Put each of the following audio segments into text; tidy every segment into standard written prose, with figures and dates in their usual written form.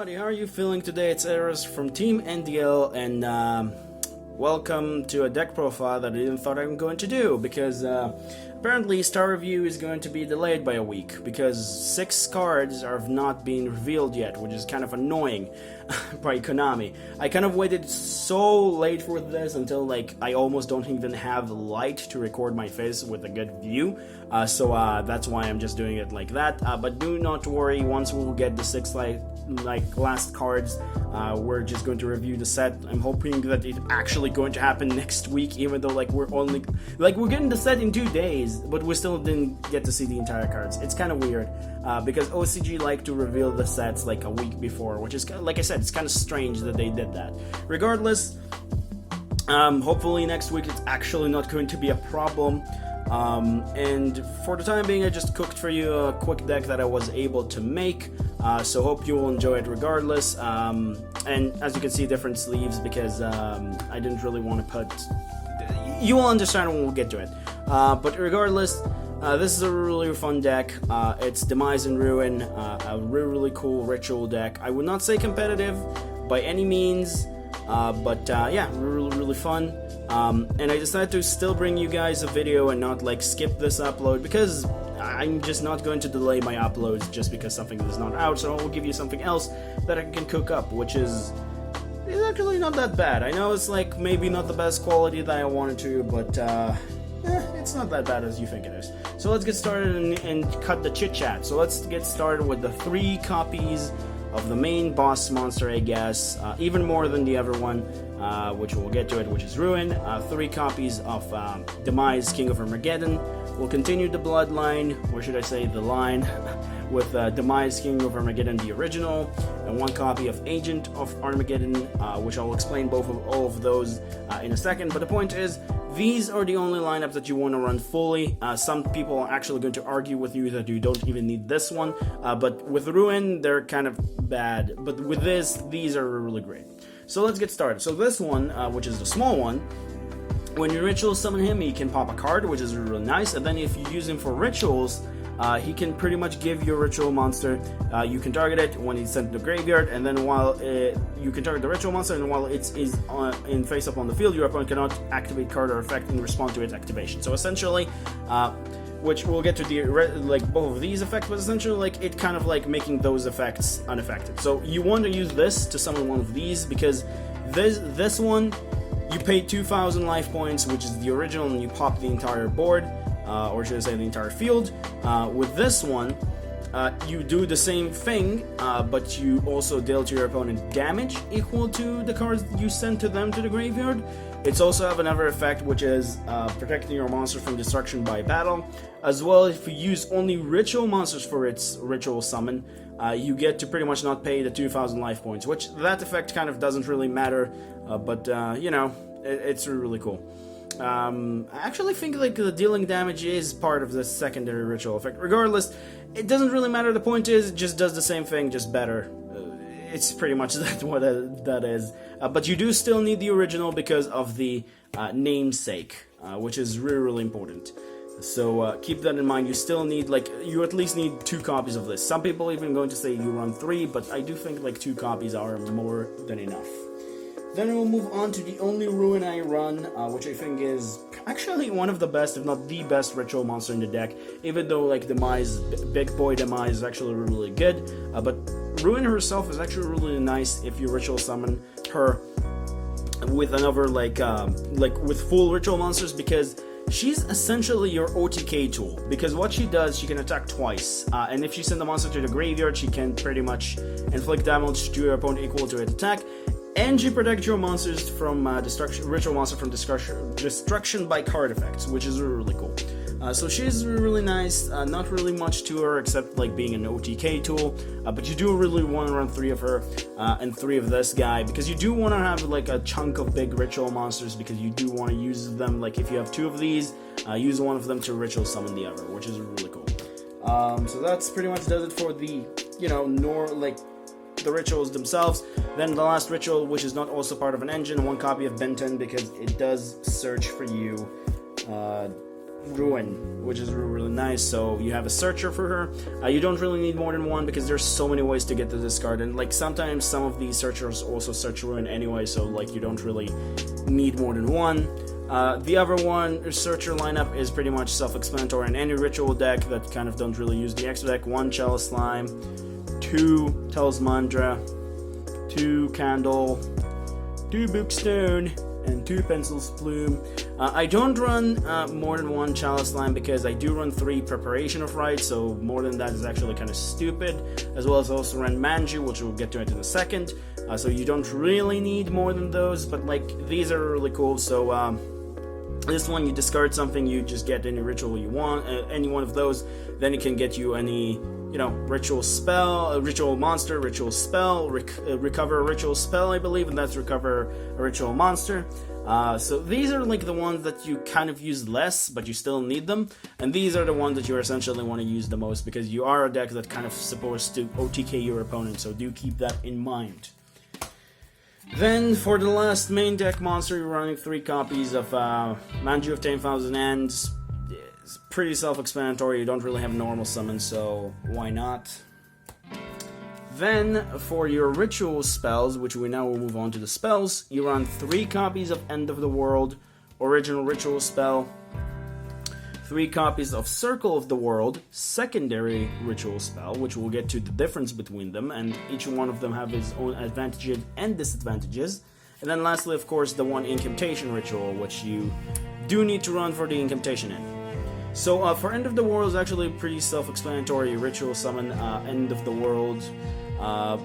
everybody, how are you feeling today? It's Eliraz from Team NDL, and welcome to a deck profile that I didn't thought I'm going to do, because apparently Star Review is going to be delayed by a week, because 6 cards have not been revealed yet, which is kind of annoying by Konami. I kind of waited so late for this until like I almost don't even have light to record my face with a good view, so that's why I'm just doing it like that, but do not worry, once we'll get the 6 last cards, we're just going to review the set. I'm hoping that it's actually going to happen next week, even though we're getting the set in 2 days, but we still didn't get to see the entire cards. It's kind of weird, because OCG like to reveal the sets like a week before, which is, like I said, it's kind of strange that they did that. Regardless, hopefully next week it's actually not going to be a problem. And for the time being, I just cooked for you a quick deck that I was able to make, so hope you will enjoy it regardless. And as you can see, different sleeves, because I didn't really want to put... You will understand when we'll get to it. But regardless, this is a really fun deck. It's Demise and Ruin, a really cool ritual deck. I would not say competitive by any means, but yeah, really fun. And I decided to still bring you guys a video and not skip this upload, because I'm just not going to delay my uploads just because something is not out, so I will give you something else that I can cook up, which is actually not that bad. I know it's maybe not the best quality that I wanted to, but it's not that bad as you think it is. So let's get started and cut the chit chat. So let's get started with the 3 copies of the main boss monster, I guess, even more than the other one, which we'll get to it, which is Ruin. 3 copies of Demise, King of Armageddon. We'll continue the bloodline, or should I say the line, with Demise, King of Armageddon, the original, and 1 copy of Agent of Armageddon, which I'll explain all of those in a second. But the point is, these are the only lineups that you want to run fully. Some people are actually going to argue with you that you don't even need this one, but with Ruin, they're kind of bad. But with this, these are really great. So let's get started. So this one, which is the small one, when you ritual summon him, he can pop a card, which is really nice, and then if you use him for rituals, he can pretty much give your ritual monster, you can target it when it's sent to the graveyard, and then while you can target the ritual monster, and while it is in face up on the field, your opponent cannot activate card or effect in response to its activation. So essentially, which we'll get to the both of these effects, but essentially it kind of making those effects unaffected. So you want to use this to summon one of these, because this one, you pay 2,000 life points, which is the original, and you pop the entire board, or should I say the entire field. With this one, you do the same thing, but you also deal to your opponent damage equal to the cards you send to them to the graveyard. It's also have another effect, which is protecting your monster from destruction by battle. As well, if you use only ritual monsters for its ritual summon, you get to pretty much not pay the 2,000 life points, which that effect kind of doesn't really matter, but you know, it's really cool. I actually think the dealing damage is part of the secondary ritual effect. Regardless, it doesn't really matter. The point is, it just does the same thing, just better. It's pretty much what that is. But you do still need the original because of the namesake, which is really important. So keep that in mind. You still need, you at least need 2 copies of this. Some people even going to say you run 3, but I do think 2 copies are more than enough. Then we'll move on to the only Ruin I run, which I think is actually one of the best, if not the best, ritual monster in the deck. Even though Demise, Big Boy Demise is actually really good, but Ruin herself is actually really nice if you ritual summon her with another with full ritual monsters, because she's essentially your OTK tool, because what she does, she can attack twice, and if she sends a monster to the graveyard, she can pretty much inflict damage to your opponent equal to its attack, and she protects your monsters from ritual monster from destruction by card effects, which is really cool. So she's really nice, not really much to her except being an OTK tool, but you do really want to run 3 of her and 3 of this guy, because you do want to have a chunk of big ritual monsters, because you do want to use them, if you have 2 of these, use one of them to ritual summon the other, which is really cool. So that's pretty much does it for the, the rituals themselves. Then the last ritual, which is not also part of an engine, 1 copy of Ben 10, because it does search for you Ruin, which is really nice. So you have a searcher for her. You don't really need more than one because there's so many ways to get to this card, and like sometimes some of these searchers also search Ruin anyway, so like you don't really need more than one. The other one, searcher lineup, is pretty much self-explanatory in any ritual deck that kind of don't really use the extra deck. 1 Chalice Slime, 2 Talismandra, 2 Candle, 2 Bookstone, and 2 Pencil's Plume. I don't run more than 1 Chalice Slime because I do run 3 Preparation of Rites, so more than that is actually kind of stupid, as well as also run Manju, which we'll get to it in a second. So you don't really need more than those, but like these are really cool. So this one, you discard something, you just get any ritual you want, any one of those, then it can get you any, you know, ritual spell, ritual monster, ritual spell, recover a ritual spell, I believe, and that's recover a ritual monster. So these are like the ones that you kind of use less, but you still need them, and these are the ones that you essentially want to use the most, because you are a deck that kind of supposed to OTK your opponent, so do keep that in mind. Then, for the last main deck monster, you're running 3 copies of Manju of 10,000 Ends. It's pretty self-explanatory, you don't really have normal summons, so why not? Then, for your ritual spells, which we now will move on to the spells, you run 3 copies of End of the World, original ritual spell, 3 copies of Circle of the World, secondary ritual spell, which we'll get to the difference between them, and each one of them have its own advantages and disadvantages. And then lastly, of course, the 1 Incantation ritual, which you do need to run for the Incantation in. So for End of the World is actually pretty self-explanatory. Ritual summon End of the World,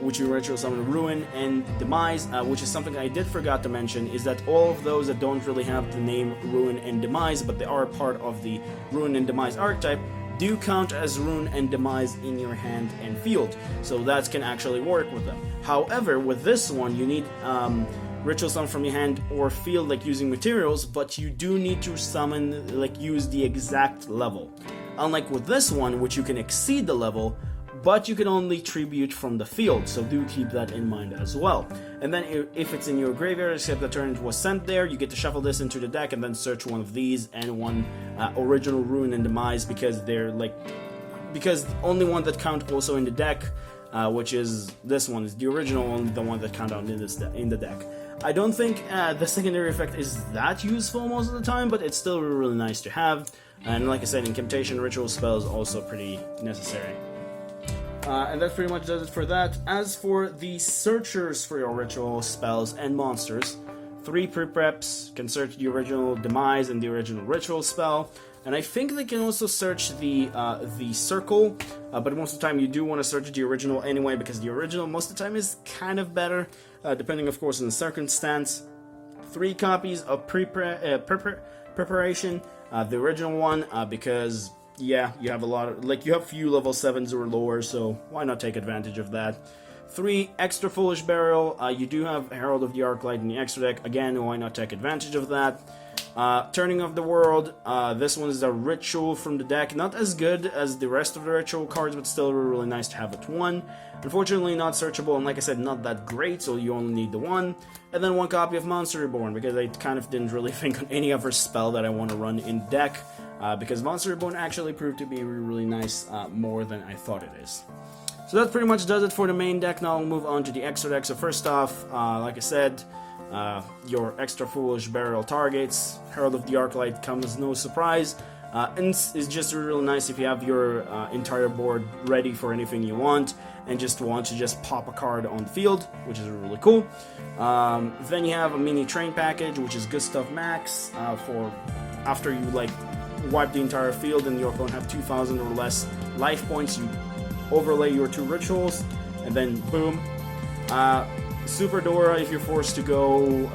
which you ritual summon Ruin and Demise, which is something I did forgot to mention, is that all of those that don't really have the name Ruin and Demise, but they are part of the Ruin and Demise archetype, do count as Ruin and Demise in your hand and field, so that can actually work with them. However, with this one, you need ritual summon from your hand or field, like using materials, but you do need to summon, like use the exact level. Unlike with this one, which you can exceed the level, but you can only tribute from the field, so do keep that in mind as well. And then if it's in your graveyard, except the turn it was sent there, you get to shuffle this into the deck and then search one of these and 1 original Ruin and Demise, because they're like, because only one that count also in the deck, which is this one, is the original, only the one that count out in the deck. I don't think the secondary effect is that useful most of the time, but it's still really nice to have. And like I said, Incantation ritual spell is also pretty necessary. And that pretty much does it for that. As for the searchers for your ritual spells and monsters, 3 pre-preps can search the original Demise and the original ritual spell, and I think they can also search the circle, but most of the time you do want to search the original anyway, because the original most of the time is kind of better, depending of course on the circumstance. 3 copies of preparation, the original one, because yeah, you have a lot of, like, you have few level 7s or lower, so why not take advantage of that. 3 extra Foolish Burial, you do have Herald of the Arclight in the extra deck, again, why not take advantage of that. Turning of the World, this one is a ritual from the deck, not as good as the rest of the ritual cards, but still really nice to have at 1. Unfortunately not searchable, and like I said, not that great, so you only need the 1. And then 1 copy of Monster Reborn, because I kind of didn't really think on any other spell that I want to run in deck, because Monster Reborn actually proved to be really nice, more than I thought it is. So that pretty much does it for the main deck. Now I'll move on to the extra deck. So first off, like I said, your extra Foolish Burial targets. Herald of the Arclight comes as no surprise, and it's just really nice if you have your entire board ready for anything you want, and just want to just pop a card on the field, which is really cool. Then you have a mini train package, which is Gustav Max, for after you like wipe the entire field and your opponent have 2,000 or less life points, you overlay your 2 rituals, and then boom. Super Dora, if you're forced to go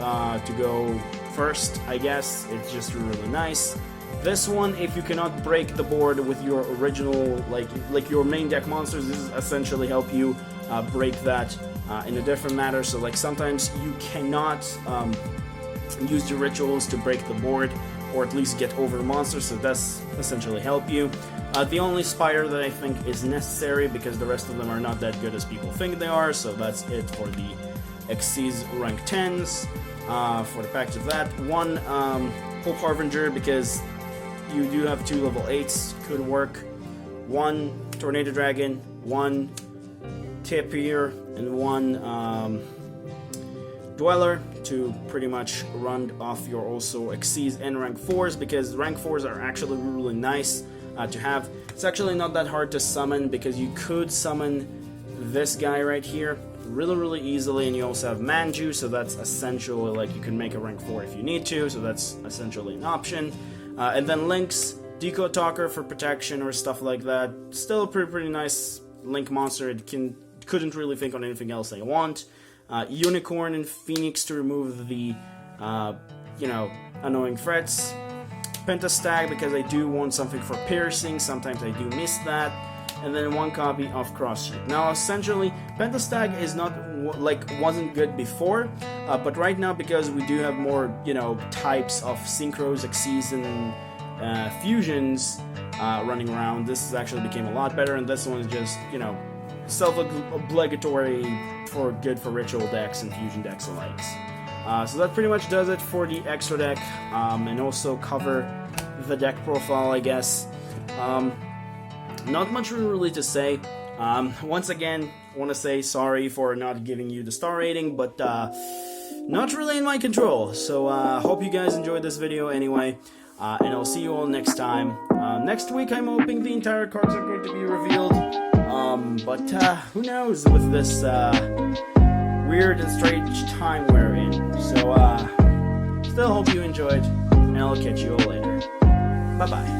first, I guess, it's just really nice. This one, if you cannot break the board with your original, like your main deck monsters, this is essentially help you break that in a different manner. So like sometimes you cannot use the rituals to break the board, or at least get over monsters, so that's essentially help you. The only spider that I think is necessary, because the rest of them are not that good as people think they are, so that's it for the Xyz rank 10s. For the package of that, 1 Hope Harbinger, because you do have 2 level 8s, could work. 1 Tornado Dragon, 1 Tapir, and 1 Dweller to pretty much run off your also Xyz and rank 4s, because rank 4s are actually really nice to have. It's actually not that hard to summon, because you could summon this guy right here really easily, and you also have Manju, so that's essentially like you can make a rank 4 if you need to, so that's essentially an option. And then Lynx, Deco Talker for protection or stuff like that. Still a pretty nice Link monster. It couldn't really think on anything else I want. Unicorn and Phoenix to remove the you know, annoying threats. Pentastag because I do want something for piercing, sometimes I do miss that. And then 1 copy of Cross Street. Now, essentially, Pentastag is not wasn't good before, but right now, because we do have more, you know, types of synchros, Xyz, and fusions running around, this actually became a lot better. And this one is just, you know, self-obligatory good for ritual decks and fusion decks alike. So that pretty much does it for the extra deck, and also cover the deck profile, I guess. Not much really to say. Once again, I want to say sorry for not giving you the star rating, but not really in my control. So hope you guys enjoyed this video anyway, and I'll see you all next time. Next week, I'm hoping the entire cards are going to be revealed, but who knows with this weird and strange time we're in. So still hope you enjoyed, and I'll catch you all later. Bye-bye.